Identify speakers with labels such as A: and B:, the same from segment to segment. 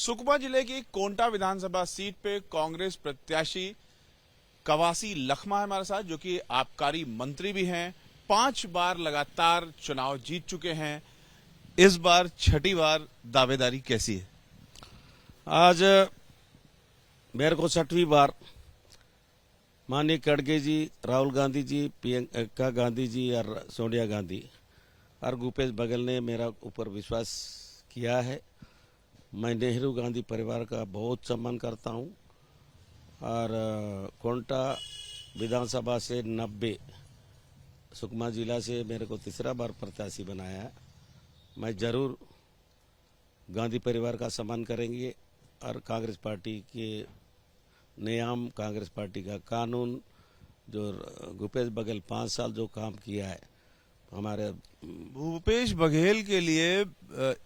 A: सुकमा जिले की कोंटा विधानसभा सीट पे कांग्रेस प्रत्याशी कवासी लखमा है हमारे साथ, जो कि आबकारी मंत्री भी हैं। 5 बार लगातार चुनाव जीत चुके हैं। इस बार छठी बार दावेदारी कैसी है?
B: आज मेरे को 6वीं बार माननीय खड़गे जी, राहुल गांधी जी, प्रियंका गांधी जी और सोनिया गांधी और भूपेश बघेल ने मेरा ऊपर विश्वास किया है। मैं नेहरू गांधी परिवार का बहुत सम्मान करता हूं और कोंटा विधानसभा से 90 सुकमा जिला से मेरे को तीसरा बार प्रत्याशी बनाया है। मैं जरूर गांधी परिवार का सम्मान करेंगे और कांग्रेस पार्टी के नियम, कांग्रेस पार्टी का कानून, जो भूपेश बघेल 5 साल जो काम किया है हमारे
A: भूपेश बघेल के लिए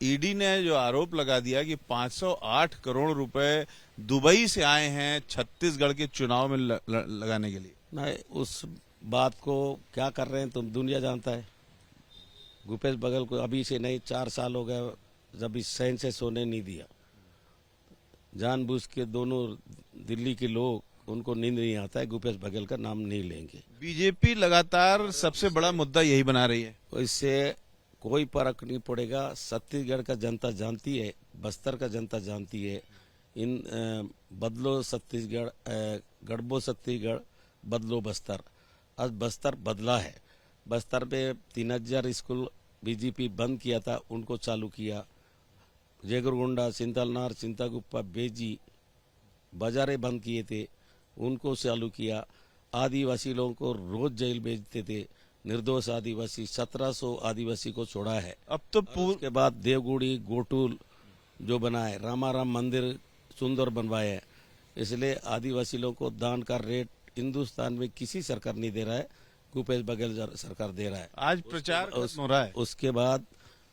A: ईडी ने जो आरोप लगा दिया कि 508 करोड़ रुपए दुबई से आए हैं छत्तीसगढ़ के चुनाव में लगाने के लिए।
B: नहीं, उस बात को क्या कर रहे हैं तुम दुनिया जानता है। भूपेश बघेल को अभी से नहीं 4 साल हो गए जब इस सैन से सोने नहीं दिया। जानबूझ के दोनों दिल्ली के लोग, उनको नींद नहीं आता है, भूपेश बघेल का नाम नहीं लेंगे।
A: बीजेपी लगातार सबसे बड़ा मुद्दा यही बना रही है।
B: इससे कोई फर्क नहीं पड़ेगा। छत्तीसगढ़ का जनता जानती है, बस्तर का जनता जानती है। इन बदलो छत्तीसगढ़, गढ़बो छत्तीसगढ़, बदलो बस्तर। आज बस्तर बदला है। बस्तर में 3000 स्कूल बीजेपी बंद किया था, उनको चालू किया। जेगरगोंडा, चिंतलनार, चिंतागुप्पा, बेजी बाजारें बंद किए थे, उनको चालू किया। आदिवासी लोगों को रोज जेल भेजते थे। निर्दोष आदिवासी 1700 आदिवासी को छोड़ा है।
A: अब तो
B: उसके बाद देवगुड़ी, गोटुल जो बनाए, रामाराम मंदिर सुंदर बनवाए हैं। इसलिए आदिवासी लोगों को दान का रेट हिंदुस्तान में किसी सरकार नहीं दे रहा है, भूपेश बघेल सरकार दे रहा है।
A: आज प्रचार हो रहा है।
B: उसके बाद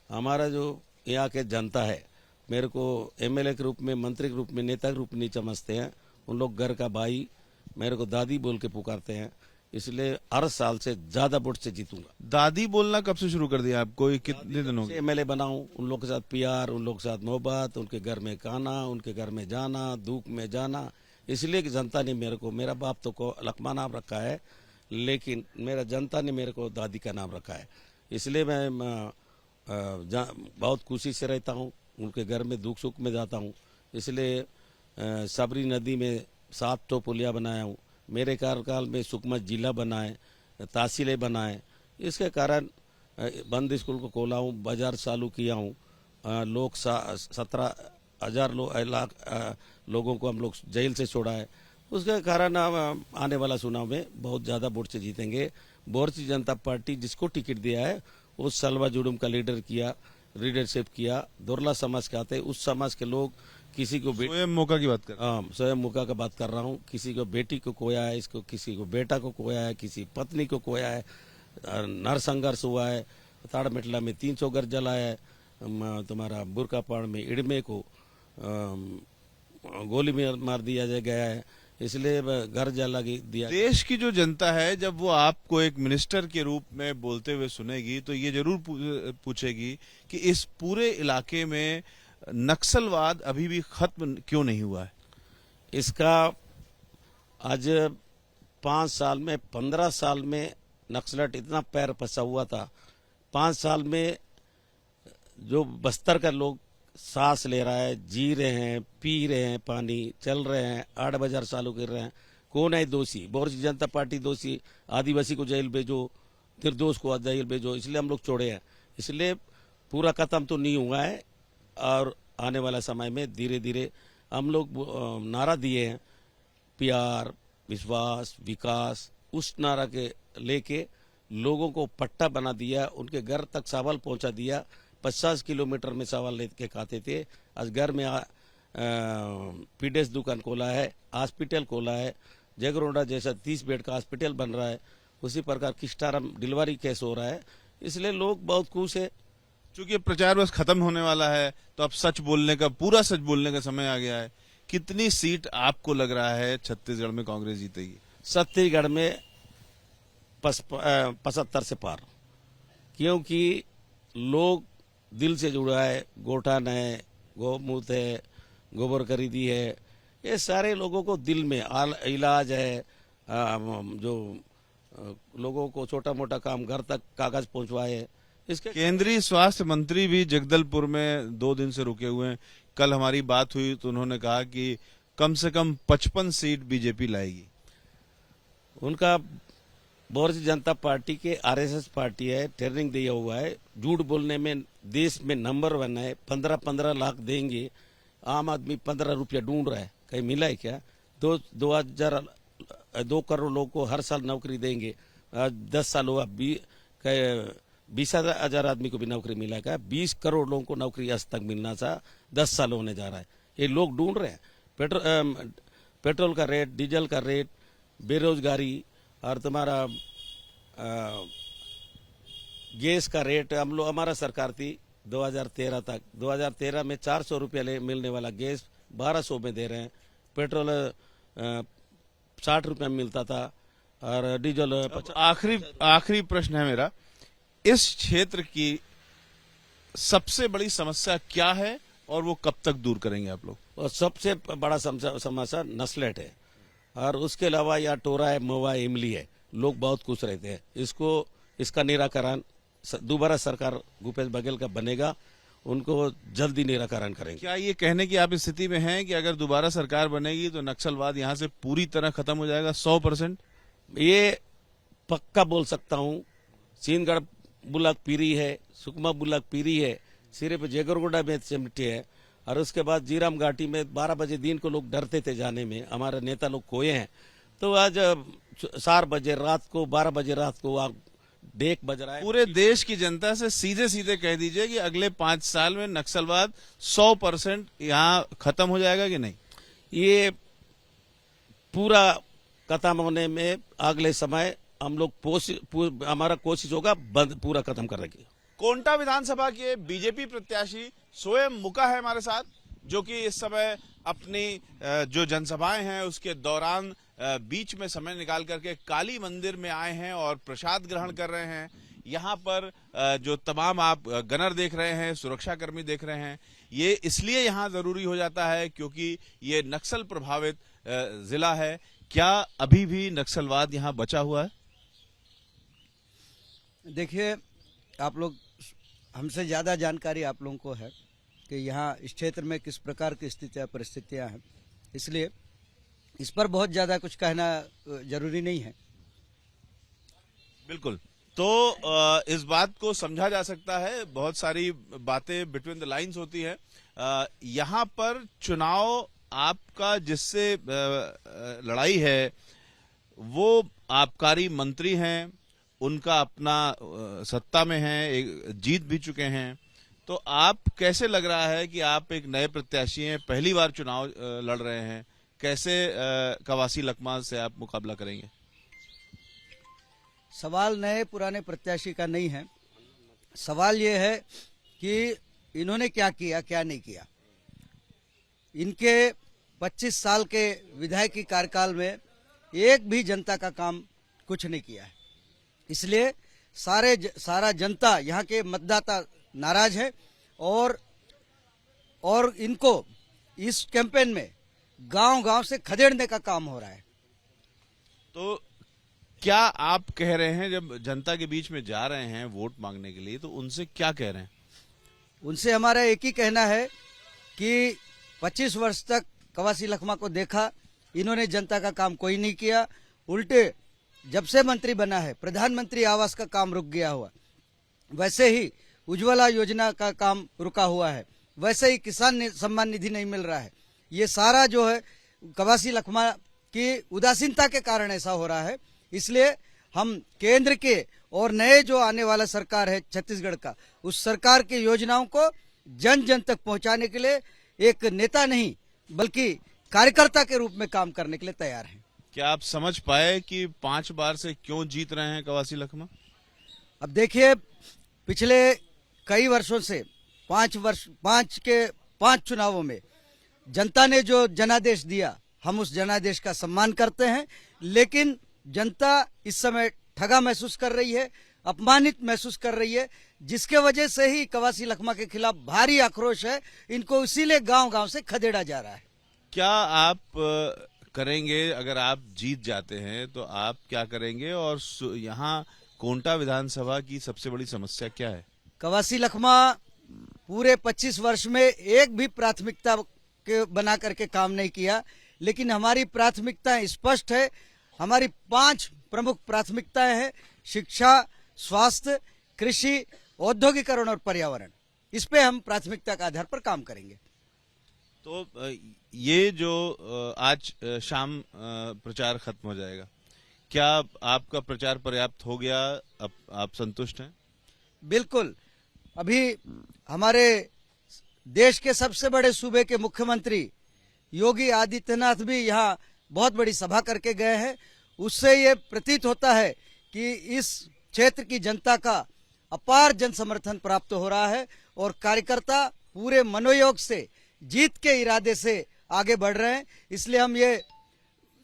B: हमारा जो यहाँ के जनता है, मेरे को एमएलए के रूप में, मंत्री के रूप में, नेता के रूप में नहीं समझते हैं। उन लोग घर का भाई, मेरे को दादी बोल के पुकारते हैं। इसलिए हर साल से ज्यादा वोट से जीतूंगा।
A: दादी बोलना कब से शुरू कर दिया आपको? कितने दिनों से
B: एमएलए बनाऊं, उन लोग के साथ प्यार, उन लोग के साथ मोहब्बत, उनके घर में खाना, उनके घर में जाना, दुख में जाना। इसलिए कि जनता ने मेरे को, मेरा बाप तो को लखमा नाम रखा है, लेकिन मेरा जनता ने मेरे को दादी का नाम रखा है। इसलिए मैं बहुत खुशी से रहता हूँ, उनके घर में दुख सुख में जाता हूँ। इसलिए सबरी नदी में 7 पुलिया बनाया हूँ। मेरे कार्यकाल में सुकमा जिला बनाए, तहसीलें बनाए। इसके कारण बंद स्कूल को खोला हूँ, बाजार चालू किया हूँ। लोग 17,000 लाख लोगों को हम लोग जेल से छोड़ा है। उसके कारण आने वाला चुनाव में बहुत ज़्यादा वोट से जीतेंगे। भारतीय जनता पार्टी जिसको टिकट दिया है वो सलवा जुडुम का लीडरशिप किया। दुर्ला समाज के आते, उस समाज के लोग किसी को
A: स्वयं मौका की बात कर,
B: स्वयं मौका का बात कर रहा हूँ। किसी को बेटी को खोया है, इसको किसी को बेटा को खोया है, किसी पत्नी को खोया है। नरसंघर्ष हुआ है। ताड़मेटला में 300 घर जला है। तुम्हारा बुरकापाड़ में इड़मे को गोली में मार दिया गया है। इसलिए घर जला दिया।
A: देश की जो जनता है, जब वो आपको एक मिनिस्टर के रूप में बोलते हुए सुनेगी तो ये जरूर पूछेगी कि इस पूरे इलाके में नक्सलवाद अभी भी खत्म क्यों नहीं हुआ है।
B: इसका आज 5 साल में, 15 साल में नक्सलट इतना पैर फंसा हुआ था। 5 साल में जो बस्तर का लोग सांस ले रहा है, जी रहे हैं, पी रहे हैं, पानी चल रहे हैं, 8 बाजार चालू कर रहे हैं। कौन है दोषी? भारतीय जनता पार्टी दोषी। आदिवासी को जेल भेजो, निर्दोष को जेल भेजो, इसलिए हम लोग छोड़े हैं। इसलिए पूरा खत्म तो नहीं हुआ है और आने वाला समय में धीरे धीरे हम लोग नारा दिए हैं, प्यार, विश्वास, विकास। उस नारा के लेके लोगों को पट्टा बना दिया, उनके घर तक चावल पहुंचा दिया। 50 किलोमीटर में चावल लेके खाते थे। आज घर में पीडीएस दुकान खोला है, हॉस्पिटल खोला है। जेगरोंडा जैसा 30 बेड का हॉस्पिटल बन रहा है। उसी प्रकार किस्टारम डिलीवरी केस हो रहा है। इसलिए लोग बहुत खुश है।
A: चूंकि प्रचार बस खत्म होने वाला है, तो अब सच बोलने का, पूरा सच बोलने का समय आ गया है। कितनी सीट आपको लग रहा है छत्तीसगढ़ में कांग्रेस जीतेगी?
B: छत्तीसगढ़ में 75 से पार, क्योंकि लोग दिल से जुड़ा है। गोठान है, गौमूत्र है, गोबर खरीदी है। ये सारे लोगों को दिल में इलाज है, जो लोगों को छोटा मोटा काम घर तक कागज पहुंचवाए। इसके
A: केंद्रीय स्वास्थ्य मंत्री भी जगदलपुर में 2 दिन से रुके हुए हैं। कल हमारी बात हुई तो उन्होंने कहा कि कम से कम 55 सीट बीजेपी लाएगी।
B: उनका भारतीय जनता पार्टी के आरएसएस पार्टी है, ट्रेनिंग दिया हुआ है, झूठ बोलने में देश में नंबर 1 है। 15-15 लाख देंगे, आम आदमी 15 रुपया ढूंढ रहा है, कहीं मिला है क्या? 2 करोड़ लोगों को हर साल नौकरी देंगे। 10 साल हुआ, 20,000 आदमी को भी नौकरी मिला क्या? 20 करोड़ लोगों को नौकरी आज तक मिलना था, 10 साल होने जा रहा है। ये लोग ढूंढ रहे हैं। पेट्रोल का रेट, डीजल का रेट, बेरोजगारी और तुम्हारा गैस का रेट, हम लोग हमारा सरकार थी 2013 तक, 2013 में 400 रुपया मिलने वाला गैस 1200 में दे रहे हैं। पेट्रोल 60 रुपया में मिलता था और डीजल
A: आखिरी प्रश्न है मेरा, इस क्षेत्र की सबसे बड़ी समस्या क्या है और वो कब तक दूर करेंगे आप लोग?
B: और सबसे बड़ा समस्या नस्लेट है, और उसके अलावा यहाँ टोरा है, मवा, इमली है। लोग बहुत खुश रहते हैं। इसका निराकरण दोबारा सरकार भूपेश बघेल का बनेगा, उनको जल्दी निराकरण करेंगे।
A: क्या ये कहने की आप स्थिति में हैं कि अगर दोबारा सरकार बनेगी तो नक्सलवाद यहाँ से पूरी तरह खत्म हो जाएगा 100%?
B: ये पक्का बोल सकता हूँ। सीनगढ़ बुलाक पीरी है, सुकमा बुलाक पीरी है, सिर्फ जेगरगुड़ा में चिमटी है, और उसके बाद जीराम घाटी में 12 बजे दिन को लोग डरते थे जाने में, हमारे नेता लोग खोए हैं। तो आज 4 बजे रात को, 12 बजे रात को आप डेक बज रहा है।
A: पूरे देश की जनता से सीधे सीधे कह दीजिए कि अगले 5 साल में नक्सलवाद 100% यहाँ खत्म हो जाएगा कि नहीं?
B: ये पूरा खत्म होने में अगले समय हम लोग हमारा कोशिश होगा पूरा खत्म करने की।
A: कोंटा विधानसभा के बीजेपी प्रत्याशी स्वयं मुका है हमारे साथ, जो कि इस समय अपनी जो जनसभाएं हैं उसके दौरान बीच में समय निकाल करके काली मंदिर में आए हैं और प्रसाद ग्रहण कर रहे हैं। यहाँ पर जो तमाम आप गनर देख रहे हैं, सुरक्षाकर्मी देख रहे हैं, ये इसलिए यहाँ जरूरी हो जाता है क्योंकि ये नक्सल प्रभावित जिला है। क्या अभी भी नक्सलवाद यहाँ बचा हुआ है?
C: देखिए, आप लोग हमसे ज़्यादा जानकारी आप लोगों को है कि यहाँ इस क्षेत्र में किस प्रकार की स्थितियाँ परिस्थितियाँ हैं, इसलिए इस पर बहुत ज़्यादा कुछ कहना जरूरी नहीं है।
A: बिल्कुल, तो इस बात को समझा जा सकता है, बहुत सारी बातें बिटवीन द लाइंस होती है। यहाँ पर चुनाव आपका जिससे लड़ाई है वो आबकारी मंत्री हैं, उनका अपना सत्ता में है, जीत भी चुके हैं। तो आप कैसे लग रहा है कि आप एक नए प्रत्याशी हैं, पहली बार चुनाव लड़ रहे हैं, कैसे कवासी लखमा से आप मुकाबला करेंगे?
C: सवाल नए पुराने प्रत्याशी का नहीं है, सवाल ये है कि इन्होंने क्या किया क्या नहीं किया। इनके 25 साल के विधायकी कार्यकाल में एक भी जनता का काम कुछ नहीं किया है, इसलिए सारा जनता यहाँ के मतदाता नाराज है और इनको इस कैंपेन में गांव-गांव से खदेड़ने का काम हो रहा है।
A: तो क्या आप कह रहे हैं, जब जनता के बीच में जा रहे हैं वोट मांगने के लिए, तो उनसे क्या कह रहे हैं?
C: उनसे हमारा एक ही कहना है कि 25 वर्ष तक कवासी लखमा को देखा, इन्होंने जनता का काम कोई नहीं किया। उल्टे जब से मंत्री बना है प्रधानमंत्री आवास का काम रुक गया हुआ, वैसे ही उज्ज्वला योजना का काम रुका हुआ है, वैसे ही किसान सम्मान निधि नहीं मिल रहा है। ये सारा जो है कवासी लखमा की उदासीनता के कारण ऐसा हो रहा है। इसलिए हम केंद्र के और नए जो आने वाला सरकार है छत्तीसगढ़ का, उस सरकार की योजनाओं को जन जन तक पहुंचाने के लिए एक नेता नहीं बल्कि कार्यकर्ता के रूप में काम करने के लिए तैयार हैं।
A: क्या आप समझ पाए कि 5 बार से क्यों जीत रहे हैं कवासी लखमा?
C: अब देखिए, पिछले कई वर्षों से 5 चुनावों में जनता ने जो जनादेश दिया, हम उस जनादेश का सम्मान करते हैं, लेकिन जनता इस समय ठगा महसूस कर रही है, अपमानित महसूस कर रही है। जिसके वजह से ही कवासी लखमा के खिलाफ भारी आक्रोश है। इनको इसीलिए गांव-गांव से खदेड़ा जा रहा है।
A: क्या आप करेंगे अगर आप जीत जाते हैं तो आप क्या करेंगे? और यहाँ कोंटा विधानसभा की सबसे बड़ी समस्या क्या है?
C: कवासी लखमा पूरे 25 वर्ष में एक भी प्राथमिकता के बना करके काम नहीं किया, लेकिन हमारी प्राथमिकताएं स्पष्ट है। हमारी 5 प्रमुख प्राथमिकताएं हैं: शिक्षा, स्वास्थ्य, कृषि, औद्योगिकरण और पर्यावरण। इस पे हम प्राथमिकता के आधार पर काम करेंगे।
A: तो ये जो आज शाम प्रचार खत्म हो जाएगा, क्या आपका प्रचार पर्याप्त हो गया? अब आप संतुष्ट हैं?
C: बिल्कुल। अभी हमारे देश के सबसे बड़े सूबे के मुख्यमंत्री योगी आदित्यनाथ भी यहाँ बहुत बड़ी सभा करके गए हैं। उससे ये प्रतीत होता है कि इस क्षेत्र की जनता का अपार जन समर्थन प्राप्त हो रहा है और कार्यकर्ता पूरे मनोयोग से जीत के इरादे से आगे बढ़ रहे हैं। इसलिए हम ये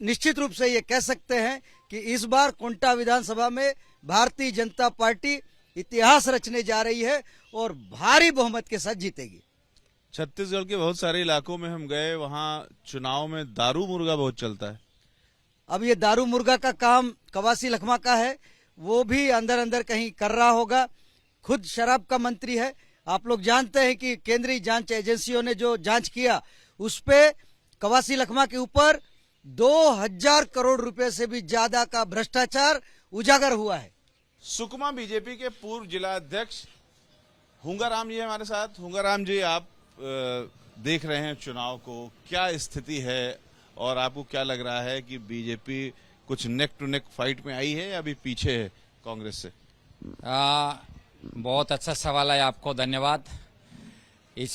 C: निश्चित रूप से ये कह सकते हैं कि इस बार कोंटा विधानसभा में भारतीय जनता पार्टी इतिहास रचने जा रही है और भारी बहुमत के साथ जीतेगी।
A: छत्तीसगढ़ के बहुत सारे इलाकों में हम गए, वहां चुनाव में दारू मुर्गा बहुत चलता है।
C: अब ये दारू मुर्गा का काम कवासी लखमा का है, वो भी अंदर अंदर कहीं कर रहा होगा। खुद शराब का मंत्री है। आप लोग जानते हैं कि केंद्रीय जांच एजेंसियों ने जो जांच किया उस पे कवासी लखमा के ऊपर 2000 करोड़ रुपए से भी ज्यादा का भ्रष्टाचार उजागर हुआ है।
A: सुकमा बीजेपी के पूर्व जिला अध्यक्ष हुंगाराम जी है हमारे साथ। हुंगाराम जी, आप देख रहे हैं चुनाव को, क्या स्थिति है और आपको क्या लग रहा है कि बीजेपी कुछ नेक टू नेक फाइट में आई है या अभी पीछे है कांग्रेस से?
D: बहुत अच्छा सवाल है, आपको धन्यवाद। इस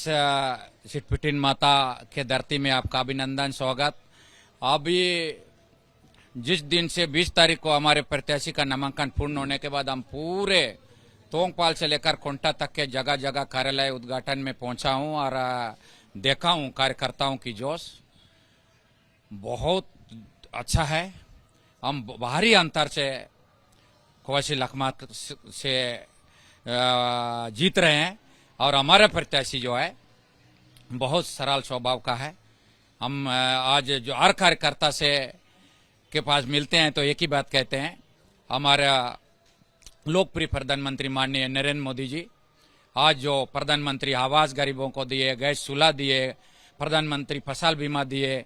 D: सिटपिटिन माता के धरती में आपका अभिनंदन, स्वागत। अभी जिस दिन से 20 तारीख को हमारे प्रत्याशी का नामांकन पूर्ण होने के बाद हम पूरे तोंगपाल से लेकर कोंटा तक के जगह जगह कार्यालय उद्घाटन में पहुंचा हूं और देखा हूं कार्यकर्ताओं की जोश बहुत अच्छा है। हम बाहरी अंतर से कवासी लखमा से जीत रहे हैं और हमारा प्रत्याशी जो है बहुत सरल स्वभाव का है। हम आज जो हर कार्यकर्ता से के पास मिलते हैं तो एक ही बात कहते हैं, हमारा लोकप्रिय प्रधानमंत्री माननीय नरेंद्र मोदी जी आज जो प्रधानमंत्री आवास गरीबों को दिए, गैस चूल्हा दिए, प्रधानमंत्री फसल बीमा दिए,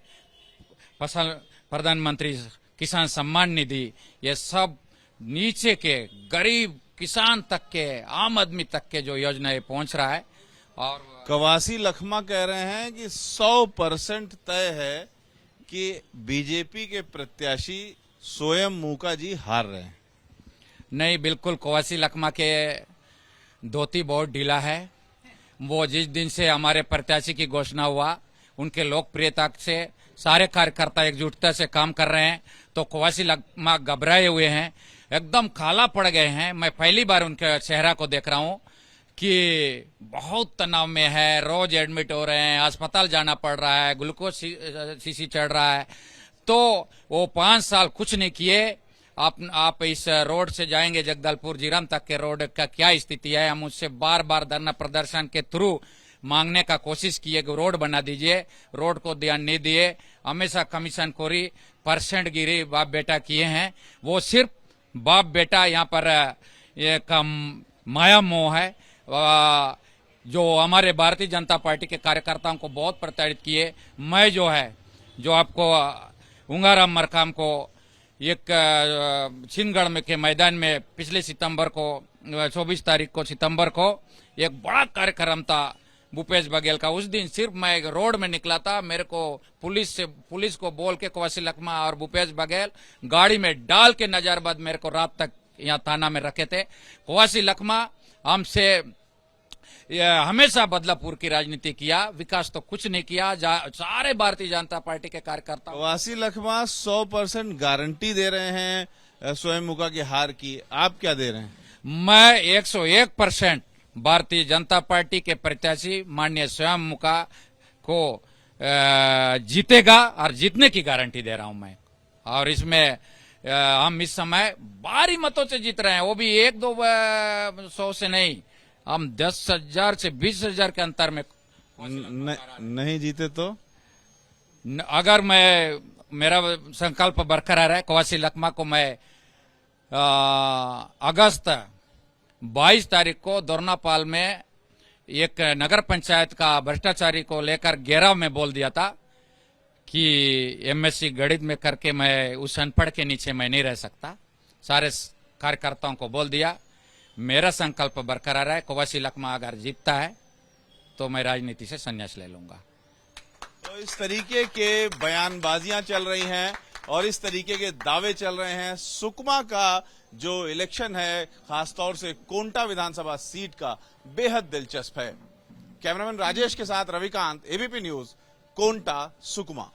D: प्रधानमंत्री किसान सम्मान निधि, ये सब नीचे के गरीब किसान तक के, आम आदमी तक के जो योजनाएं पहुंच रहा है। और
A: कवासी लखमा कह रहे हैं कि 100% तय है कि बीजेपी के प्रत्याशी स्वयं मूका जी हार रहे हैं।
D: नहीं, बिल्कुल कवासी लखमा के धोती बहुत ढीला है। वो जिस दिन से हमारे प्रत्याशी की घोषणा हुआ, उनके लोकप्रियता से सारे कार्यकर्ता एकजुटता से काम कर रहे हैं, तो कवासी लखमा घबराए हुए हैं, एकदम काला पड़ गए हैं। मैं पहली बार उनके चेहरा को देख रहा हूं कि बहुत तनाव में है, रोज एडमिट हो रहे हैं, अस्पताल जाना पड़ रहा है, ग्लूकोज शीशी चढ़ रहा है। तो वो 5 साल कुछ नहीं किए। आप इस रोड से जाएंगे जगदलपुर जीरम तक के रोड का क्या स्थिति है, हम उससे बार बार धरना प्रदर्शन के थ्रू मांगने का कोशिश किए कि रोड बना दीजिए, रोड को ध्यान नहीं दिए। हमेशा कमीशन खोरी, परसेंट गिरी बाप बेटा किए हैं। वो सिर्फ बाप बेटा यहाँ पर एक माया मोह है जो हमारे भारतीय जनता पार्टी के कार्यकर्ताओं को बहुत प्रताड़ित किए। मैं जो आपको हुंगाराम मरकाम को एक छिंदगढ़ में के मैदान में पिछले सितंबर को 24 तारीख को सितंबर को एक बड़ा कार्यक्रम था भूपेश बघेल का। उस दिन सिर्फ मैं एक रोड में निकला था, मेरे को पुलिस को बोल के कवासी लखमा और भूपेश बघेल गाड़ी में डाल के नजरबंद मेरे को रात तक यहाँ थाना में रखे थे। कवासी लखमा हमसे हमेशा बदलापुर की राजनीति किया, विकास तो कुछ नहीं किया। सारे भारतीय जनता पार्टी के कार्यकर्ता
A: कवासी लखमा 100% गारंटी दे रहे हैं स्वयं मूका की हार की, आप क्या दे रहे हैं?
D: मैं 101% भारतीय जनता पार्टी के प्रत्याशी माननीय स्वयं मूका को जीतेगा और जीतने की गारंटी दे रहा हूं मैं। और इसमें हम इस समय भारी मतों से जीत रहे हैं, वो भी 1-2 सौ से नहीं, हम 10,000 से 20,000 के अंतर में
A: नहीं जीते तो
D: अगर मैं मेरा संकल्प बरकरार है, कवासी लखमा को मैं अगस्त 22 तारीख को दोरनापाल में एक नगर पंचायत का भ्रष्टाचारी को लेकर घेराव में बोल दिया था कि एमएससी गणित में करके मैं उस अनपढ़ के नीचे मैं नहीं रह सकता। सारे कार्यकर्ताओं को बोल दिया, मेरा संकल्प बरकरार है, कवासी लखमा अगर जीतता है तो मैं राजनीति से संन्यास ले लूंगा।
A: तो इस तरीके के बयानबाजियां चल रही हैं और इस तरीके के दावे चल रहे हैं। सुकमा का जो इलेक्शन है, खासतौर से कोंटा विधानसभा सीट का, बेहद दिलचस्प है। कैमरामैन राजेश के साथ रविकांत, एबीपी न्यूज, कोंटा, सुकमा।